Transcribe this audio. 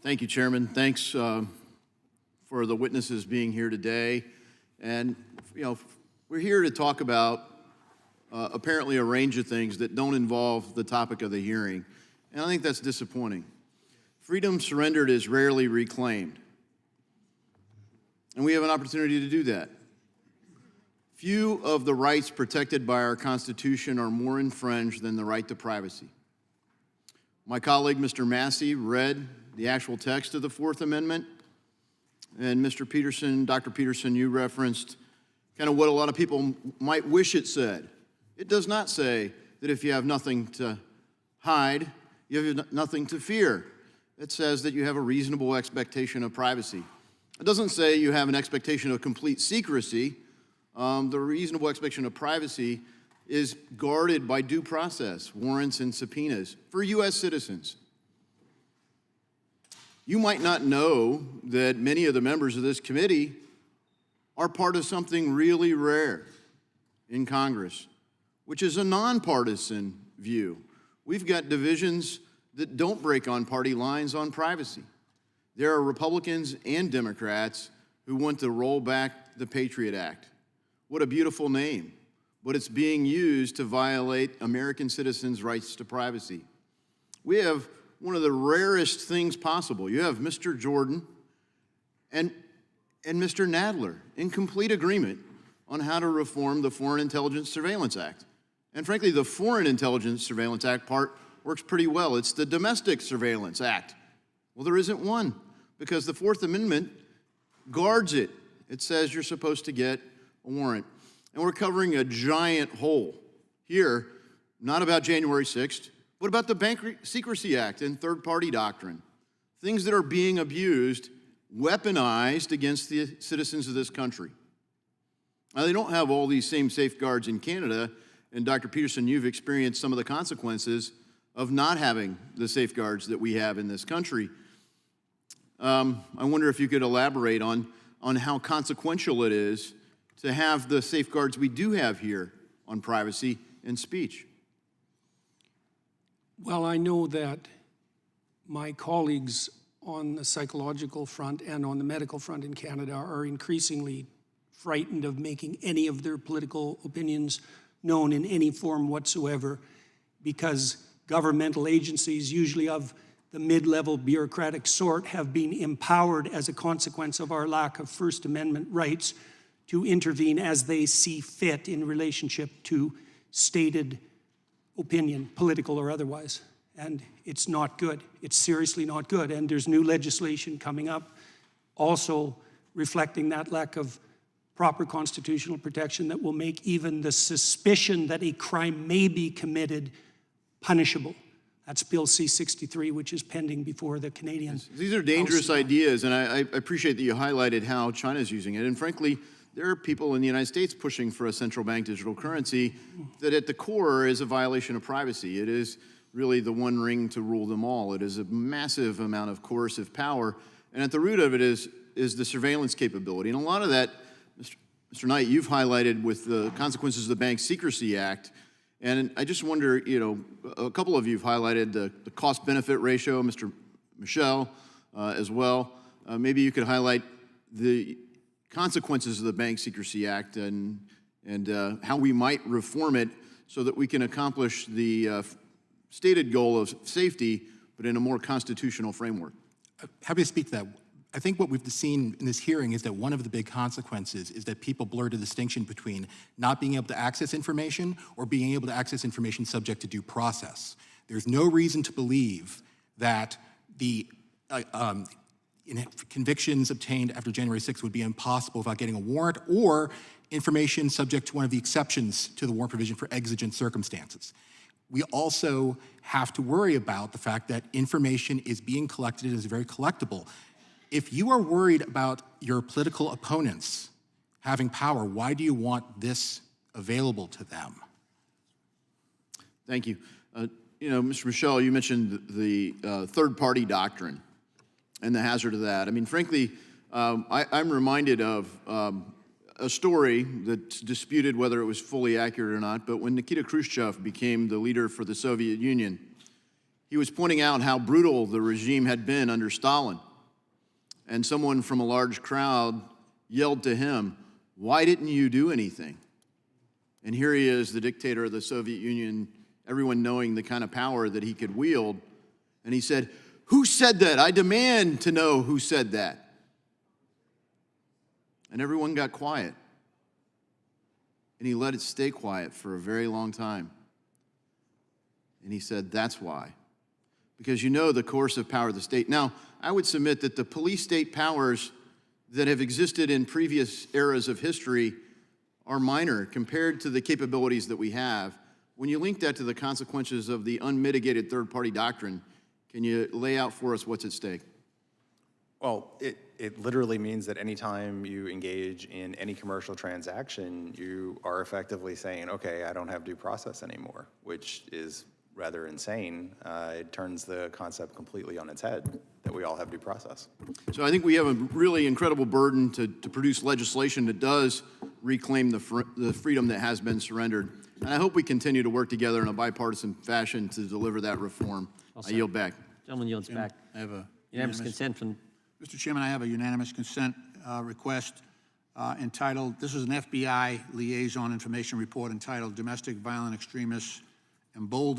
Thank you, Chairman. Thanks for the witnesses being here today. And, we're here to talk about apparently a range of things that don't involve the topic of the hearing. And I think that's disappointing. Freedom surrendered is rarely reclaimed. And we have an opportunity to do that. Few of the rights protected by our Constitution are more infringed than the right to privacy. My colleague, Mr. Massey, read the actual text of the Fourth Amendment. And Mr. Peterson, Dr. Peterson, you referenced kind of what a lot of people might wish it said. It does not say that if you have nothing to hide, you have nothing to fear. It says that you have a reasonable expectation of privacy. It doesn't say you have an expectation of complete secrecy. The reasonable expectation of privacy is guarded by due process, warrants and subpoenas for U.S. citizens. You might not know that many of the members of this committee are part of something really rare in Congress, which is a nonpartisan view. We've got divisions that don't break on party lines on privacy. There are Republicans and Democrats who want to roll back the Patriot Act. What a beautiful name, but it's being used to violate American citizens' rights to privacy. We have one of the rarest things possible. You have Mr. Jordan and Mr. Nadler in complete agreement on how to reform the Foreign Intelligence Surveillance Act. And frankly, the Foreign Intelligence Surveillance Act part works pretty well. It's the Domestic Surveillance Act. Well, there isn't one because the Fourth Amendment guards it. It says you're supposed to get a warrant. And we're covering a giant hole here, not about January 6th, but about the Bank Secrecy Act and third-party doctrine, things that are being abused, weaponized against the citizens of this country. Now, they don't have all these same safeguards in Canada, and Dr. Peterson, you've experienced some of the consequences of not having the safeguards that we have in this country. I wonder if you could elaborate on how consequential it is to have the safeguards we do have here on privacy and speech. Well, I know that my colleagues on the psychological front and on the medical front in Canada are increasingly frightened of making any of their political opinions known in any form whatsoever because governmental agencies, usually of the mid-level bureaucratic sort, have been empowered as a consequence of our lack of First Amendment rights to intervene as they see fit in relationship to stated opinion, political or otherwise. And it's not good. It's seriously not good. And there's new legislation coming up also reflecting that lack of proper constitutional protection that will make even the suspicion that a crime may be committed punishable. That's Bill C-63, which is pending before the Canadian House. These are dangerous ideas, and I appreciate that you highlighted how China's using it. And frankly, there are people in the United States pushing for a central bank digital currency that at the core is a violation of privacy. It is really the one ring to rule them all. It is a massive amount of coercive power, and at the root of it is the surveillance capability. And a lot of that, Mr. Knight, you've highlighted with the consequences of the Bank Secrecy Act. And I just wonder, a couple of you have highlighted the cost-benefit ratio, Mr. Michel as well. Maybe you could highlight the consequences of the Bank Secrecy Act and how we might reform it so that we can accomplish the stated goal of safety, but in a more constitutional framework. Happy to speak to that. I think what we've seen in this hearing is that one of the big consequences is that people blur the distinction between not being able to access information or being able to access information subject to due process. There's no reason to believe that the convictions obtained after January 6th would be impossible without getting a warrant or information subject to one of the exceptions to the warrant provision for exigent circumstances. We also have to worry about the fact that information is being collected and is very collectible. If you are worried about your political opponents having power, why do you want this available to them? Thank you. Mr. Michel, you mentioned the third-party doctrine and the hazard of that. I mean, frankly, I'm reminded of a story that's disputed whether it was fully accurate or not, but when Nikita Khrushchev became the leader for the Soviet Union, He was pointing out how brutal the regime had been under Stalin. And someone from a large crowd yelled to him, "Why didn't you do anything?" And here he is, the dictator of the Soviet Union, everyone knowing the kind of power that he could wield. And he said, "Who said that? I demand to know who said that." And everyone got quiet. And he let it stay quiet for a very long time. And he said, "That's why. Because you know the coercive power of the state." Now, I would submit that the police state powers that have existed in previous eras of history are minor compared to the capabilities that we have. When you link that to the consequences of the unmitigated third-party doctrine, can you lay out for us what's at stake? Well, it literally means that anytime you engage in any commercial transaction, you are effectively saying, okay, I don't have due process anymore, which is rather insane. It turns the concept completely on its head that we all have due process. So I think we have a really incredible burden to produce legislation that does reclaim the freedom that has been surrendered. And I hope we continue to work together in a bipartisan fashion to deliver that reform. I yield back. Gentleman yields back. I have a Unanimous consent from, Mr. Chairman, I have a unanimous consent request entitled, this is an FBI liaison information report entitled Domestic Violent Extremists Emboldened